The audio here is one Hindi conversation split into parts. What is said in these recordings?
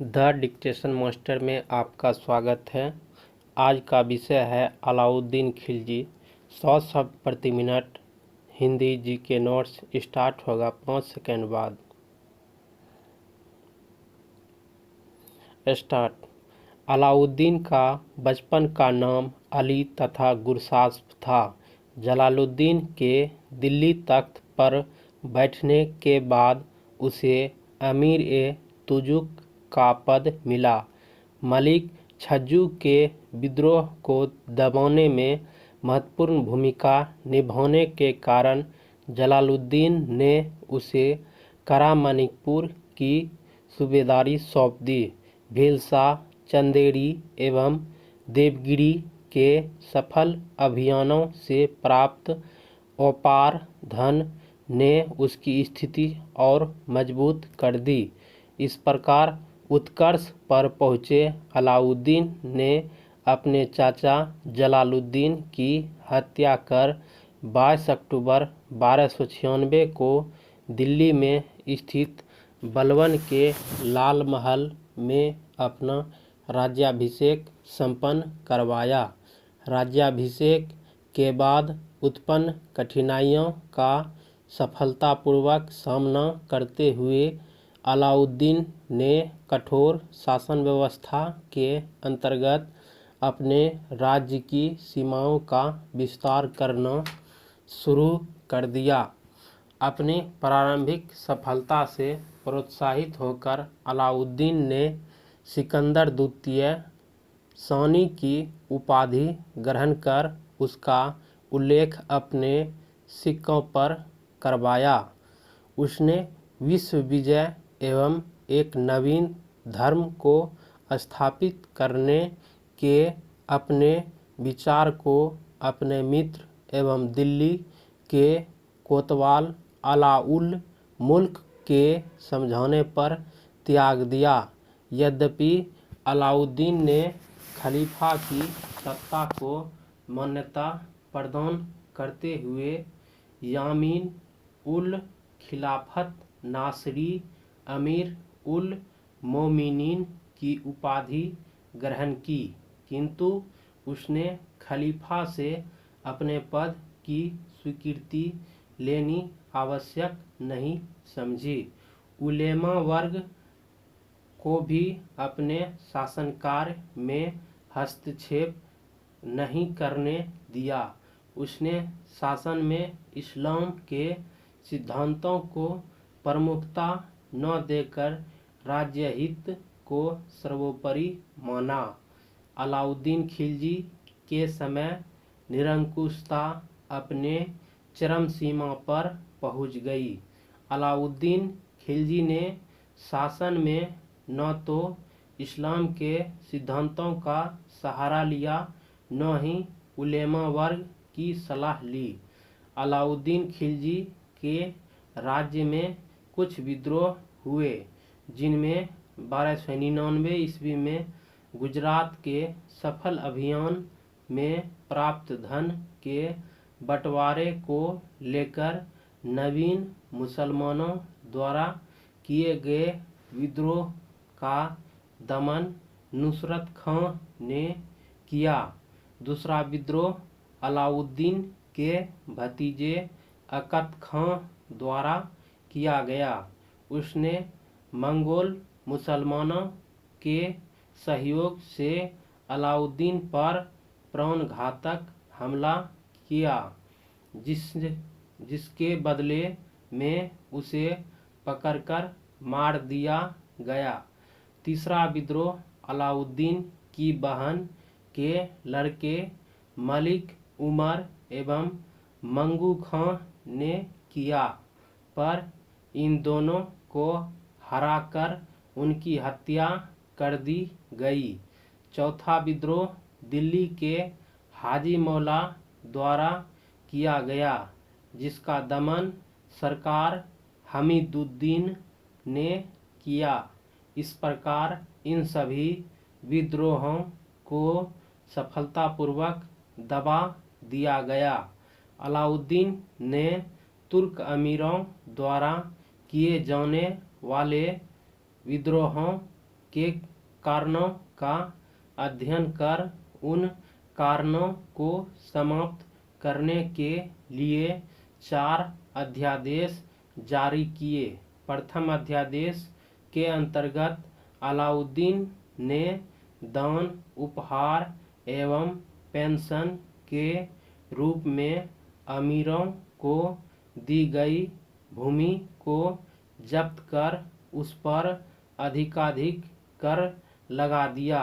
द डिक्टेशन मास्टर में आपका स्वागत है। आज का विषय है अलाउद्दीन खिलजी। 100 शब्द प्रति minute. Hindi GK notes start होगा 5 सेकंड बाद। स्टार्ट। अलाउद्दीन का बचपन का नाम अली तथा गुरसास था। जलालुद्दीन के दिल्ली तख्त पर बैठने के बाद उसे अमीर-ए-तुजुक का पद मिला। मलिक छज्जू के विद्रोह को दबाने में महत्वपूर्ण भूमिका निभाने के कारण जलालुद्दीन ने उसे करामानिकपुर की सूबेदारी सौंप दी। भीलसा, चंदेरी एवं देवगिरी के सफल अभियानों से प्राप्त अपार धन ने उसकी स्थिति और मजबूत कर दी। इस प्रकार उत्कर्ष पर पहुँचे अलाउद्दीन ने अपने चाचा जलालुद्दीन की हत्या कर 22 अक्टूबर 1296 को दिल्ली में स्थित बलबन के लाल महल में अपना राज्याभिषेक संपन्न करवाया। राज्याभिषेक के बाद उत्पन्न कठिनाइयों का सफलतापूर्वक सामना करते हुए अलाउद्दीन ने कठोर शासन व्यवस्था के अंतर्गत अपने राज्य की सीमाओं का विस्तार करना शुरू कर दिया। अपनी प्रारंभिक सफलता से प्रोत्साहित होकर अलाउद्दीन ने सिकंदर द्वितीय सानी की उपाधि ग्रहण कर उसका उल्लेख अपने सिक्कों पर करवाया। उसने विश्व विजय एवं एक नवीन धर्म को स्थापित करने के अपने विचार को अपने मित्र एवं दिल्ली के कोतवाल अलाउल मुल्क के समझाने पर त्याग दिया। यद्यपि अलाउद्दीन ने खलीफा की सत्ता को मान्यता प्रदान करते हुए यामीन उल खिलाफत नासरी अमीर उल मोमिनीन की उपाधि ग्रहण की, किंतु उसने खलीफा से अपने पद की स्वीकृति लेनी आवश्यक नहीं समझी। उलेमा वर्ग को भी अपने शासनकार्य में हस्तक्षेप नहीं करने दिया। उसने शासन में इस्लाम के सिद्धांतों को प्रमुखता न देकर राज्य हित को सर्वोपरि माना। अलाउद्दीन खिलजी के समय निरंकुशता अपने चरम सीमा पर पहुंच गई। अलाउद्दीन खिलजी ने शासन में न तो इस्लाम के सिद्धांतों का सहारा लिया, न ही उलेमा वर्ग की सलाह ली। अलाउद्दीन खिलजी के राज्य में कुछ विद्रोह हुए, जिनमें 1299 ईस्वी में गुजरात के सफल अभियान में प्राप्त धन के बंटवारे को लेकर नवीन मुसलमानों द्वारा किए गए विद्रोह का दमन नुसरत खां ने किया। दूसरा विद्रोह अलाउद्दीन के भतीजे अकत खां द्वारा किया गया। उसने मंगोल मुसलमानों के सहयोग से अलाउद्दीन पर प्राणघातक हमला किया, जिसके बदले में उसे पकड़कर मार दिया गया। तीसरा विद्रोह अलाउद्दीन की बहन के लड़के मलिक उमर एवं मंगू खां ने किया, पर इन दोनों को हराकर उनकी हत्या कर दी गई। चौथा विद्रोह दिल्ली के हाजी मौला द्वारा किया गया, जिसका दमन सरकार हमीदुद्दीन ने किया। इस प्रकार इन सभी विद्रोहों को सफलतापूर्वक दबा दिया गया। अलाउद्दीन ने तुर्क अमीरों द्वारा किए जाने वाले विद्रोहों के कारणों का अध्ययन कर उन कारणों को समाप्त करने के लिए 4 अध्यादेश जारी किए। प्रथम अध्यादेश के अंतर्गत अलाउद्दीन ने दान, उपहार एवं पेंशन के रूप में अमीरों को दी गई भूमि को जब्त कर उस पर अधिकाधिक कर लगा दिया,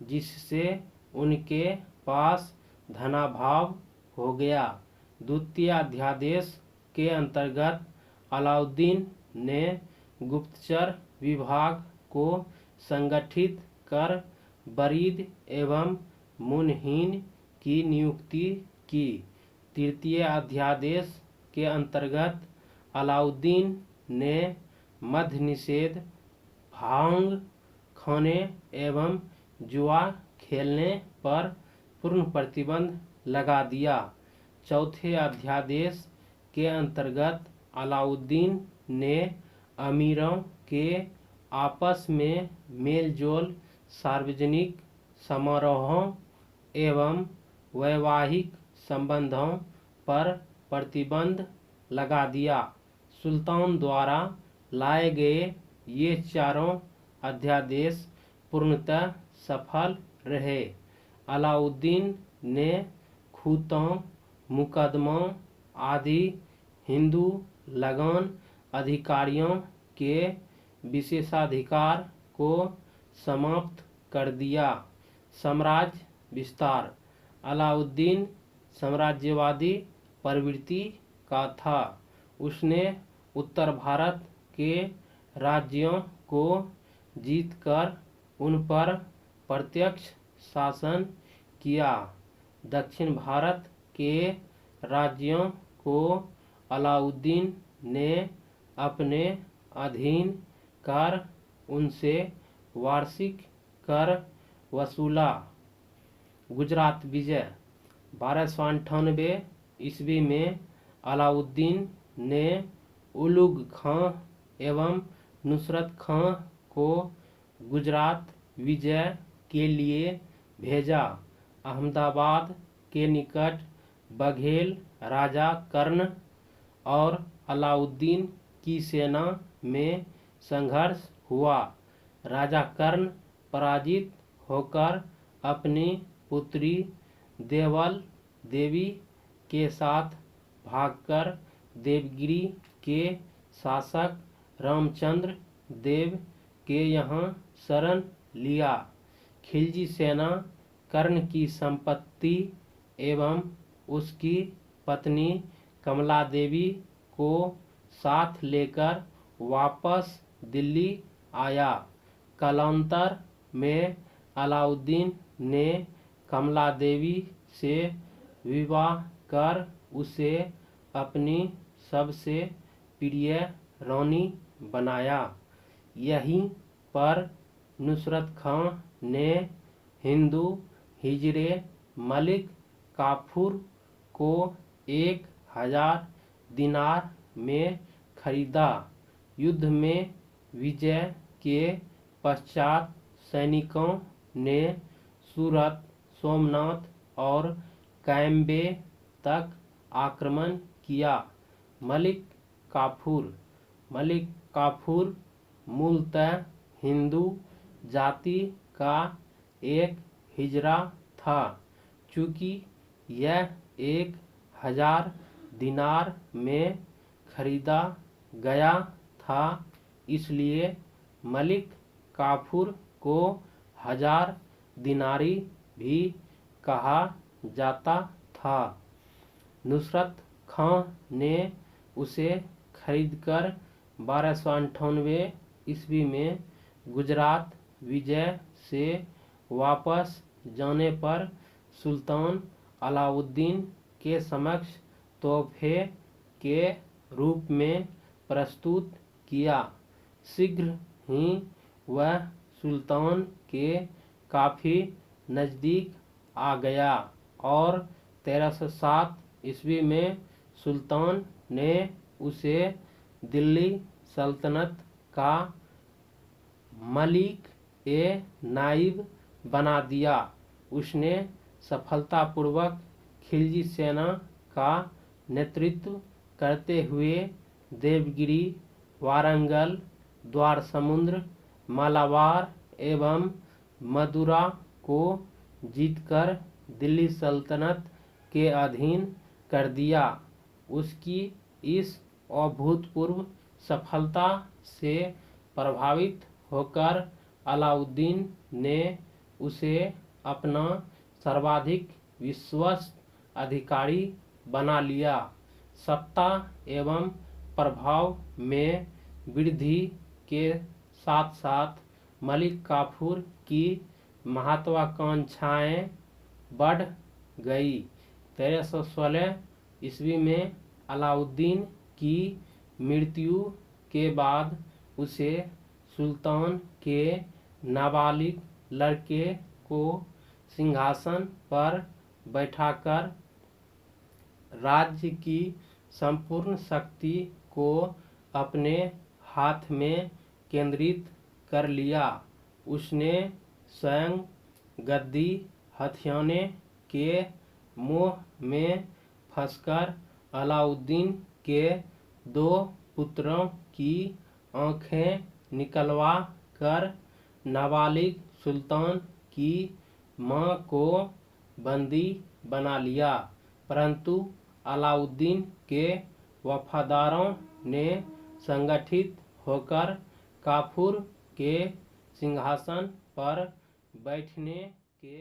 जिससे उनके पास धनाभाव हो गया। द्वितीय अध्यादेश के अंतर्गत अलाउद्दीन ने गुप्तचर विभाग को संगठित कर बरीद एवं मुनहीन की नियुक्ति की। तृतीय अध्यादेश के अंतर्गत अलाउद्दीन ने मद्य निषेध, भांग खाने एवं जुआ खेलने पर पूर्ण प्रतिबंध लगा दिया। चौथे अध्यादेश के अंतर्गत अलाउद्दीन ने अमीरों के आपस में मेलजोल, सार्वजनिक समारोहों एवं वैवाहिक संबंधों पर प्रतिबंध लगा दिया। सुल्तान द्वारा लाए गए ये चारों अध्यादेश पूर्णतः सफल रहे। अलाउद्दीन ने खूंटों, मुकदमों आदि हिंदू लगान अधिकारियों के विशेषाधिकार को समाप्त कर दिया। साम्राज्य विस्तार। अलाउद्दीन साम्राज्यवादी प्रवृत्ति का था। उसने उत्तर भारत के राज्यों को जीतकर उन पर प्रत्यक्ष शासन किया। दक्षिण भारत के राज्यों को अलाउद्दीन ने अपने अधीन कर उनसे वार्षिक कर वसूला। गुजरात विजय। 1298 ईस्वी में अलाउद्दीन ने उलुग खां एवं नुसरत खां को गुजरात विजय के लिए भेजा। अहमदाबाद के निकट बघेल राजा कर्ण और अलाउद्दीन की सेना में संघर्ष हुआ। राजा कर्ण पराजित होकर अपनी पुत्री देवल देवी के साथ भागकर देवगिरी के शासक रामचंद्र देव के यहाँ शरण लिया। खिलजी सेना कर्ण की संपत्ति एवं उसकी पत्नी कमला देवी को साथ लेकर वापस दिल्ली आया। कालांतर में अलाउद्दीन ने कमला देवी से विवाह कर उसे अपनी सबसे प्रिय रानी बनाया। यहीं पर नुसरत खां ने हिंदू हिजरे मलिक काफूर को 1000 दिनार में खरीदा। युद्ध में विजय के पश्चात सैनिकों ने सूरत, सोमनाथ और कैम्बे तक आक्रमण किया। मलिक काफूर मूलतः हिंदू जाति का एक हिजरा था। चूँकि यह 1000 दिनार में खरीदा गया था, इसलिए मलिक काफूर को 1000 दिनारी भी कहा जाता था। नुसरत खां ने उसे खरीदकर 1298 ईस्वी में गुजरात विजय से वापस जाने पर सुल्तान अलाउद्दीन के समक्ष तोहफे के रूप में प्रस्तुत किया। शीघ्र ही वह सुल्तान के काफ़ी नज़दीक आ गया और 1307 ईस्वी में सुल्तान ने उसे दिल्ली सल्तनत का मलिक ए नायब बना दिया। उसने सफलतापूर्वक खिलजी सेना का नेतृत्व करते हुए देवगिरी, वारंगल, द्वारसमुद्र, मालाबार एवं मदुरा को जीतकर दिल्ली सल्तनत के अधीन कर दिया। उसकी इस अभूतपूर्व सफलता से प्रभावित होकर अलाउद्दीन ने उसे अपना सर्वाधिक विश्वस्त अधिकारी बना लिया। सत्ता एवं प्रभाव में वृद्धि के साथ साथ मलिक काफूर की महत्वाकांक्षाएं बढ़ गई। 1316 ईस्वी में अलाउद्दीन की मृत्यु के बाद उसे सुल्तान के नाबालिग लड़के को सिंहासन पर बैठाकर राज्य की संपूर्ण शक्ति को अपने हाथ में केंद्रित कर लिया। उसने स्वयं गद्दी हथियाने के मोह में फंसकर अलाउद्दीन के 2 पुत्रों की आंखें निकलवा कर नाबालिग सुल्तान की मां को बंदी बना लिया। परंतु अलाउद्दीन के वफादारों ने संगठित होकर काफूर के सिंहासन पर बैठने के